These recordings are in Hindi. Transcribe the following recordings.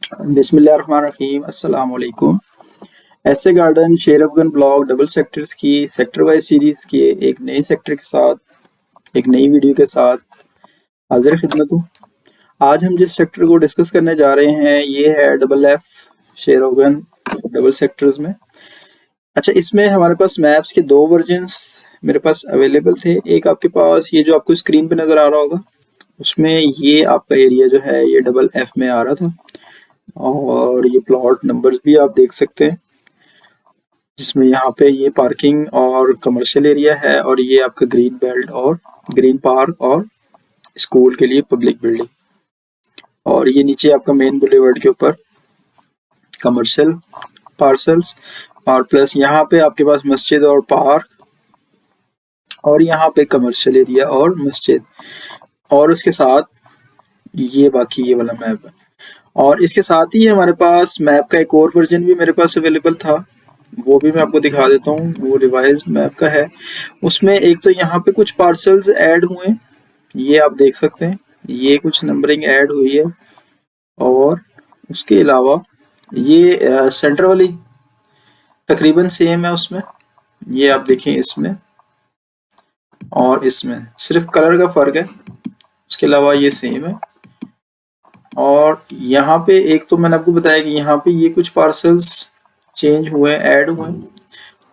बिस्मिल्लाहिर्रहमानिर्रहीम अस्सलाम वालेकुम। ऐसे गार्डन शेर अफगन ब्लॉक डबल सेक्टर्स की सेक्टर वाइज सीरीज के एक नए सेक्टर के साथ एक नई वीडियो के साथ हाजिर खिदमत हूँ। आज हम जिस सेक्टर को डिस्कस करने जा रहे हैं ये है डबल एफ शेर अफगन डबल सेक्टर्स में। अच्छा, इसमें हमारे पास मैप्स के दो वर्जन्स मेरे पास अवेलेबल थे। एक आपके पास ये जो आपको स्क्रीन पे नज़र आ रहा होगा, उसमें ये आपका एरिया जो है ये डबल एफ में आ रहा था और ये प्लॉट नंबर्स भी आप देख सकते हैं, जिसमें यहाँ पे ये पार्किंग और कमर्शियल एरिया है और ये आपका ग्रीन बेल्ट और ग्रीन पार्क और स्कूल के लिए पब्लिक बिल्डिंग, और ये नीचे आपका मेन बुलेवर्ड के ऊपर कमर्शियल पार्सल्स, और प्लस यहाँ पे आपके पास मस्जिद और पार्क, और यहाँ पे कमर्शियल एरिया और मस्जिद, और उसके साथ ये बाकी ये वाला मैप है। और इसके साथ ही हमारे पास मैप का एक और वर्जन भी मेरे पास अवेलेबल था, वो भी मैं आपको दिखा देता हूँ। वो रिवाइज्ड मैप का है। उसमें एक तो यहाँ पे कुछ पार्सल्स ऐड हुए, ये आप देख सकते हैं, ये कुछ नंबरिंग ऐड हुई है, और उसके अलावा ये सेंटर वाली तकरीबन सेम है उसमें, ये आप देखें इसमें और इसमें सिर्फ कलर का फ़र्क है, उसके अलावा ये सेम है। और यहाँ पे एक तो मैंने आपको बताया कि यहाँ पे ये कुछ पार्सल्स चेंज हुए, ऐड हुए,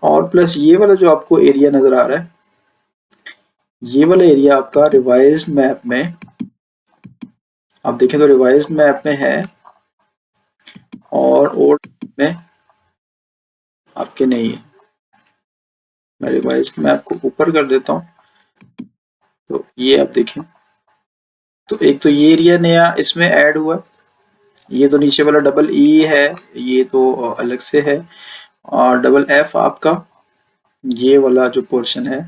और प्लस ये वाला जो आपको एरिया नज़र आ रहा है, ये वाला एरिया आपका रिवाइज्ड मैप में आप देखें तो रिवाइज्ड मैप में है, और ओल्ड में आपके नहीं है। मैं रिवाइज्ड मैप को ऊपर कर देता हूँ, तो ये आप देखें तो एक तो ये एरिया नया इसमें ऐड हुआ, ये तो नीचे वाला डबल ई है, ये तो अलग से है, और डबल एफ आपका ये वाला जो पोर्शन है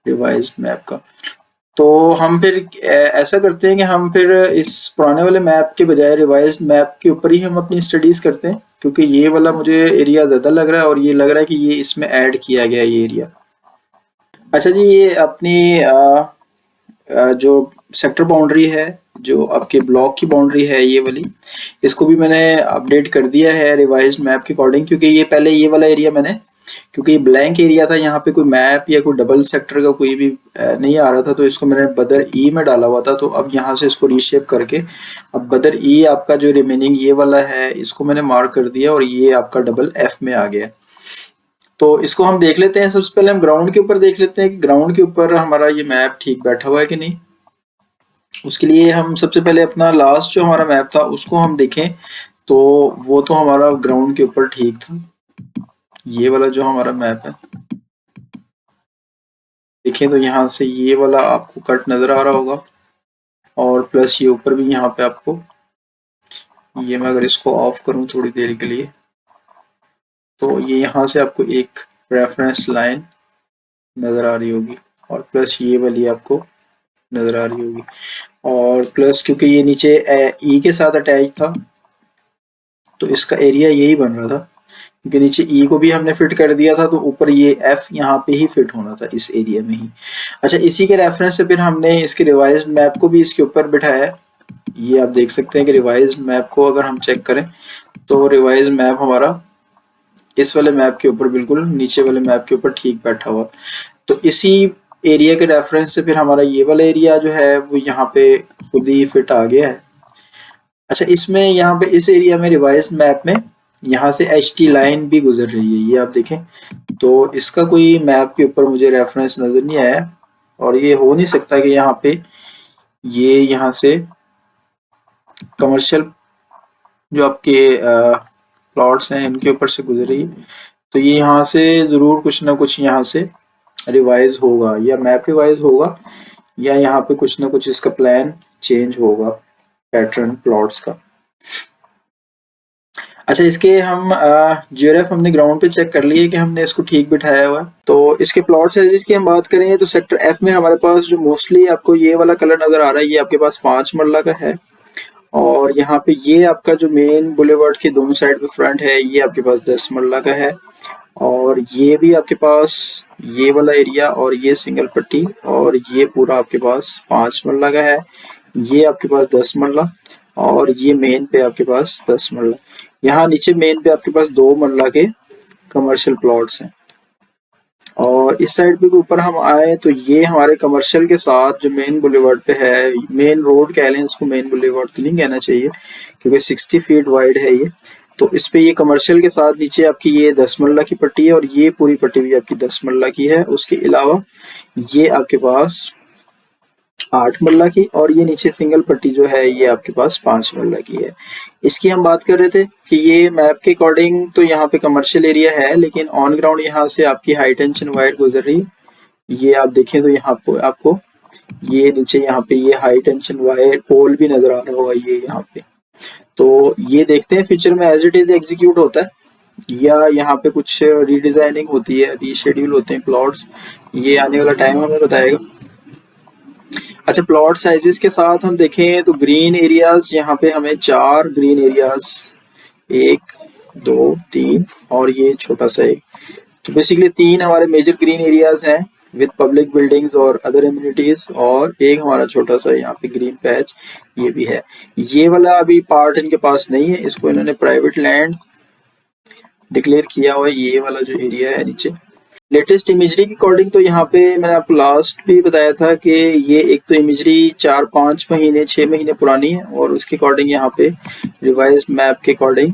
रिवाइज्ड मैप का। तो हम फिर ऐसा करते हैं कि हम फिर इस पुराने वाले मैप के बजाय रिवाइज्ड मैप के ऊपर ही हम अपनी स्टडीज़ करते हैं, क्योंकि ये वाला मुझे एरिया ज़्यादा लग रहा है और ये लग रहा है कि ये इसमें ऐड किया गया ये एरिया। अच्छा जी, ये अपनी जो सेक्टर बाउंड्री है, जो आपके ब्लॉक की बाउंड्री है ये वाली, इसको भी मैंने अपडेट कर दिया है रिवाइज्ड मैप के अकॉर्डिंग, क्योंकि ये पहले ये वाला एरिया मैंने, क्योंकि ये ब्लैंक एरिया था, यहाँ पे कोई मैप या कोई डबल सेक्टर का कोई भी नहीं आ रहा था, तो इसको मैंने बदर ई में डाला हुआ था। तो अब यहाँ से इसको रीशेप करके अब बदर ई आपका जो रिमेनिंग ये वाला है इसको मैंने मार्क कर दिया, और ये आपका डबल एफ में आ गया। तो इसको हम देख लेते हैं। सबसे पहले हम ग्राउंड के ऊपर देख लेते हैं कि ग्राउंड के ऊपर हमारा ये मैप ठीक बैठा हुआ है कि नहीं। उसके लिए हम सबसे पहले अपना लास्ट जो हमारा मैप था उसको हम देखें, तो वो तो हमारा ग्राउंड के ऊपर ठीक था। ये वाला जो हमारा मैप है देखें तो यहाँ से ये वाला आपको कट नज़र आ रहा होगा, और प्लस ये ऊपर भी यहाँ पे आपको, ये मैं अगर इसको ऑफ करूँ थोड़ी देर के लिए, तो ये यहाँ से आपको एक रेफरेंस लाइन नज़र आ रही होगी, और प्लस ये वाली आपको नज़र आ रही होगी, और प्लस क्योंकि ये नीचे ई के साथ अटैच था तो इसका एरिया यही बन रहा था, क्योंकि नीचे ई को भी हमने फिट कर दिया था, तो ऊपर ये एफ यहाँ पे ही फिट होना था इस एरिया में ही। अच्छा, इसी के रेफरेंस से फिर हमने इसके रिवाइज्ड मैप को भी इसके ऊपर बिठाया है। ये आप देख सकते हैं कि रिवाइज्ड मैप को अगर हम चेक करें तो रिवाइज्ड मैप हमारा इस वाले मैप के ऊपर बिल्कुल नीचे वाले मैप के ऊपर ठीक बैठा हुआ। तो इसी एरिया के रेफरेंस से फिर हमारा ये वाला एरिया जो है वो यहाँ पे खुद ही फिट आ गया है। अच्छा, इसमें यहाँ पे इस एरिया में रिवाइज्ड मैप में यहाँ से एच टी लाइन भी गुजर रही है, ये आप देखें। तो इसका कोई मैप के ऊपर मुझे रेफरेंस नज़र नहीं आया, और ये हो नहीं सकता कि यहाँ पे ये यहाँ से कमर्शियल जो आपके प्लॉट्स हैं इनके ऊपर से गुजर रही है, तो ये यहाँ से ज़रूर कुछ ना कुछ यहाँ से रिवाइज होगा, या मैप रिवाइज होगा, या यहाँ पे कुछ ना कुछ इसका प्लान चेंज होगा, पैटर्न प्लॉट्स का। अच्छा, इसके हम जीआरएफ हमने ग्राउंड पे चेक कर लिए कि हमने इसको ठीक बिठाया हुआ है। तो इसके प्लॉट साइजेस की हम बात करें तो सेक्टर एफ में हमारे पास जो मोस्टली आपको ये वाला कलर नज़र आ रहा है, ये आपके पास 5 मरला का है, और यहाँ पे ये आपका जो मेन बुलेवर्ड के दोनों साइड पे फ्रंट है ये आपके पास 10 मरला का है, और ये भी आपके पास ये वाला एरिया और ये सिंगल पट्टी और ये पूरा आपके पास 5 मरला का है, ये आपके पास 10 मरला, और ये मेन पे आपके पास 10 मरला। यहाँ नीचे मेन पे आपके पास 2 मरला के कमर्शियल प्लॉट्स हैं। और इस साइड पे ऊपर हम आए तो ये हमारे कमर्शियल के साथ जो मेन बुलेवार्ड पे है, मेन रोड कह लें इसको, मेन बुलेवार्ड तो नहीं कहना चाहिए क्योंकि 60 फीट वाइड है ये। तो इस पे ये कमर्शियल के साथ नीचे आपकी ये 10 मरला की पट्टी है और ये पूरी पट्टी भी आपकी 10 मरला की है। उसके अलावा ये आपके पास 8 मरला की और ये नीचे सिंगल पट्टी जो है ये आपके पास 5 मरला की है। इसकी हम बात कर रहे थे कि ये मैप के अकॉर्डिंग तो यहाँ पे कमर्शियल एरिया है, लेकिन ऑन ग्राउंड यहाँ से आपकी हाई टेंशन वायर गुजर रही है। ये आप देखें तो यहाँ पे आपको ये नीचे यहाँ पे ये हाई टेंशन वायर पोल भी नजर आ रहा होगा ये यहाँ पे। तो ये देखते हैं फ्यूचर में एज इट इज एग्जीक्यूट होता है या यहाँ पे कुछ रीडिजाइनिंग होती है, रीशेड्यूल होते हैं प्लॉट्स, ये आने वाला टाइम हमें बताएगा। अच्छा, प्लॉट साइजेस के साथ हम देखें तो ग्रीन एरियाज यहाँ पे हमें 4 ग्रीन एरियाज, 1 2 3 और ये छोटा सा एक, तो बेसिकली 3 हमारे मेजर ग्रीन एरियाज हैं विद पब्लिक बिल्डिंग्स और अदर एम्यूनिटीज, और एक हमारा छोटा सा यहाँ पे ग्रीन पैच ये भी है। ये वाला अभी पार्ट इनके पास नहीं है, इसको इन्होंने प्राइवेट लैंड डिक्लेयर किया हुआ है, ये वाला जो एरिया है नीचे। लेटेस्ट इमेजरी के अकॉर्डिंग तो यहाँ पे मैंने आपको लास्ट भी बताया था कि ये एक तो इमेजरी 4-5 महीने 6 महीने पुरानी है और उसके अकॉर्डिंग यहाँ पे रिवाइज मैप के अकॉर्डिंग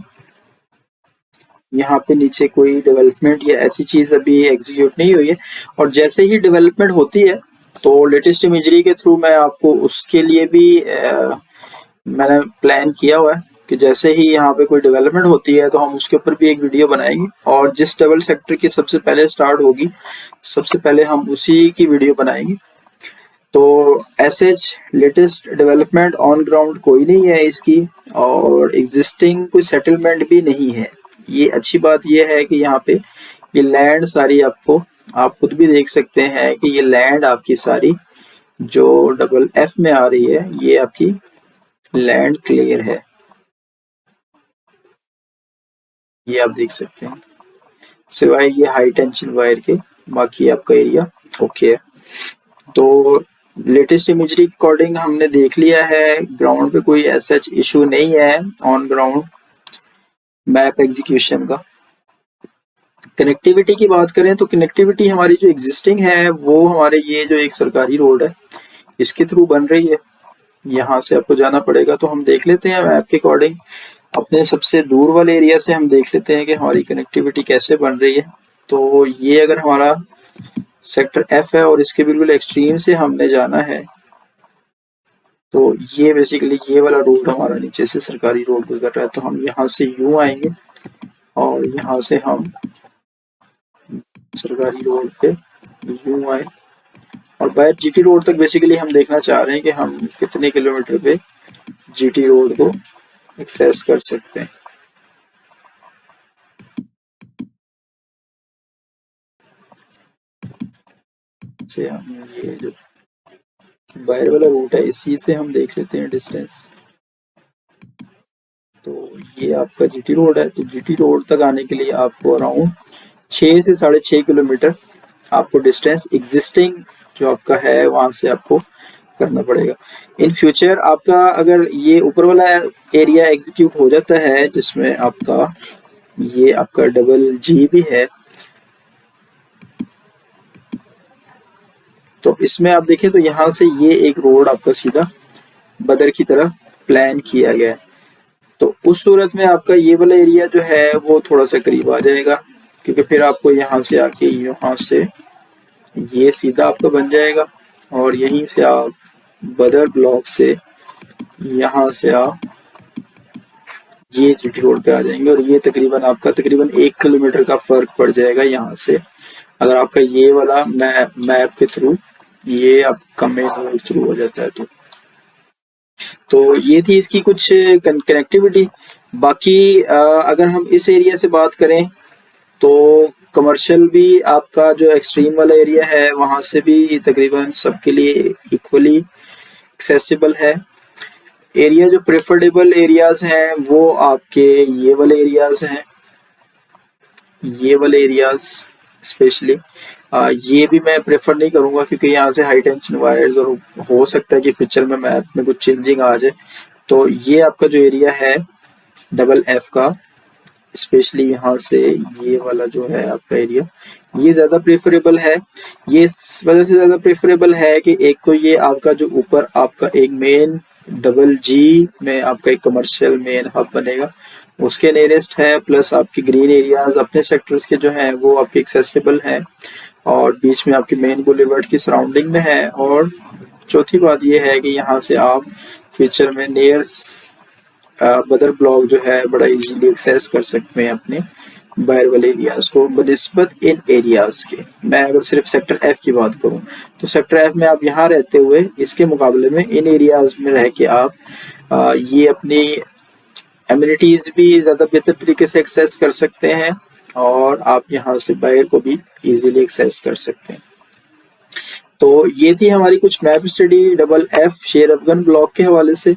यहाँ पे नीचे कोई डेवलपमेंट या ऐसी चीज अभी एग्जीक्यूट नहीं हुई है। और जैसे ही डेवलपमेंट होती है तो लेटेस्ट इमेजरी के थ्रू मैं आपको उसके लिए भी मैंने प्लान किया हुआ है कि जैसे ही यहाँ पे कोई डेवलपमेंट होती है तो हम उसके ऊपर भी एक वीडियो बनाएंगे, और जिस डबल सेक्टर की सबसे पहले स्टार्ट होगी सबसे पहले हम उसी की वीडियो बनाएंगे। तो ऐसे लेटेस्ट डेवलपमेंट ऑन ग्राउंड कोई नहीं है इसकी, और एग्जिस्टिंग कोई सेटलमेंट भी नहीं है। ये अच्छी बात ये है कि यहाँ पे ये लैंड सारी आपको, आप खुद भी देख सकते हैं कि ये लैंड आपकी सारी जो डबल एफ में आ रही है ये आपकी लैंड क्लियर है, ये आप देख सकते हैं, सिवाय ये हाई टेंशन वायर के बाकी आपका एरिया ओके है। तो लेटेस्ट इमेजरी के अकॉर्डिंग हमने देख लिया है ग्राउंड पे कोई ऐसा इशू नहीं है ऑन ग्राउंड मैप एग्जीक्यूशन का। कनेक्टिविटी की बात करें तो कनेक्टिविटी हमारी जो एग्जिस्टिंग है वो हमारे ये जो एक सरकारी रोड है इसके थ्रू बन रही है, यहाँ से आपको जाना पड़ेगा। तो हम देख लेते हैं मैप के अकॉर्डिंग अपने सबसे दूर वाले एरिया से हम देख लेते हैं कि हमारी कनेक्टिविटी कैसे बन रही है। तो ये अगर हमारा सेक्टर एफ है और इसके बिल्कुल एक्सट्रीम से हमने जाना है तो ये बेसिकली ये वाला रोड हमारा नीचे से सरकारी रोड गुजर रहा है, तो हम यहाँ से यूं आएंगे और यहाँ से हम सरकारी रोड पे यूं आए और बाय जीटी रोड तक बेसिकली हम देखना चाह रहे हैं कि हम कितने किलोमीटर पे जीटी रोड को एक्सेस कर सकते हैं। से हम ये जो बाहर वाला रूट है इसी से हम देख लेते हैं डिस्टेंस। तो ये आपका जीटी रोड है, तो जीटी रोड तक आने के लिए आपको अराउंड 6 से 6.5 किलोमीटर आपको डिस्टेंस एग्जिस्टिंग जो आपका है वहां से आपको करना पड़ेगा। इन फ्यूचर आपका अगर ये ऊपर वाला एरिया एग्जीक्यूट हो जाता है जिसमें आपका ये आपका डबल जी भी है, तो इसमें आप देखें तो यहाँ से ये एक रोड आपका सीधा बदर की तरफ प्लान किया गया है। तो उस सूरत में आपका ये वाला एरिया जो है वो थोड़ा सा करीब आ जाएगा, क्योंकि फिर आपको यहाँ से आके यहाँ से ये सीधा आपका बन जाएगा और यहीं से आप बदर ब्लॉक से यहाँ से आप ये जीटी रोड पे आ जाएंगे और ये तकरीबन आपका 1 किलोमीटर का फर्क पड़ जाएगा यहाँ से, अगर आपका ये वाला मैप के थ्रू ये आपका मेन रोड थ्रू हो जाता है। तो ये थी इसकी कुछ कनेक्टिविटी। बाकी अगर हम इस एरिया से बात करें तो कमर्शियल भी आपका जो एक्सट्रीम वाला एरिया है वहां से भी तकरीबन सबके लिए इक्वली एक्सेसिबल है। एरिया जो प्रेफरेबल एरियाज हैं वो आपके ये वाले एरियाज हैं, ये वाले एरियाज स्पेशली ये भी मैं प्रेफर नहीं करूंगा क्योंकि यहाँ से हाई टेंशन वायर्स और हो सकता है कि फ्यूचर में मैप में कुछ चेंजिंग आ जाए, तो ये आपका जो एरिया है डबल एफ का, स्पेशली यहाँ से ये वाला जो है आपका एरिया, ये ज़्यादा प्रेफरेबल है। ये इस वजह से ज़्यादा प्रेफरेबल है कि एक तो ये आपका जो ऊपर आपका एक मेन डबल जी में आपका एक कमर्शियल मेन हब बनेगा, उसके नियरेस्ट है, प्लस आपकी ग्रीन एरियाज अपने सेक्टर्स के जो हैं वो आपके एक्सेसिबल हैं, और बीच में आपकी मेन बुलेवर्ड की सराउंडिंग में है। और चौथी बात ये है कि यहाँ से आप फ्यूचर में नियर बदर ब्लॉक जो है बड़ा इजीली एक्सेस कर सकते हैं अपने बाहर वाले एरियाज को बनिस्बत इन एरियाज के। मैं अगर सिर्फ सेक्टर एफ की बात करूं तो सेक्टर एफ में आप यहाँ रहते हुए इसके मुकाबले में इन एरियाज में रह के आप ये अपनी एमिनिटीज भी ज़्यादा बेहतर तरीके से एक्सेस कर सकते हैं, और आप यहाँ से बाहर को भी इजीली एक्सेस कर सकते हैं। तो ये थी हमारी कुछ मैप स्टडी डबल एफ शेर अफगन ब्लॉक के हवाले से।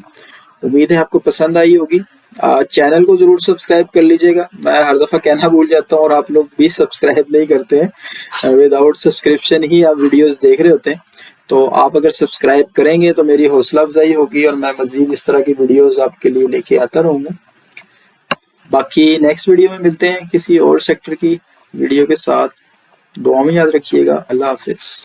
उम्मीद है आपको पसंद आई होगी। चैनल को जरूर सब्सक्राइब कर लीजिएगा, मैं हर दफ़ा कहना भूल जाता हूँ और आप लोग भी सब्सक्राइब नहीं करते हैं, विदाउट सब्सक्रिप्शन ही आप वीडियोस देख रहे होते हैं। तो आप अगर सब्सक्राइब करेंगे तो मेरी हौसला अफजाई होगी और मैं मज़ीद इस तरह की वीडियोस आपके लिए लेके आता रहूँगा। बाकी नेक्स्ट वीडियो में मिलते हैं किसी और सेक्टर की वीडियो के साथ। दुआ में याद रखिएगा। अल्लाह हाफिज़।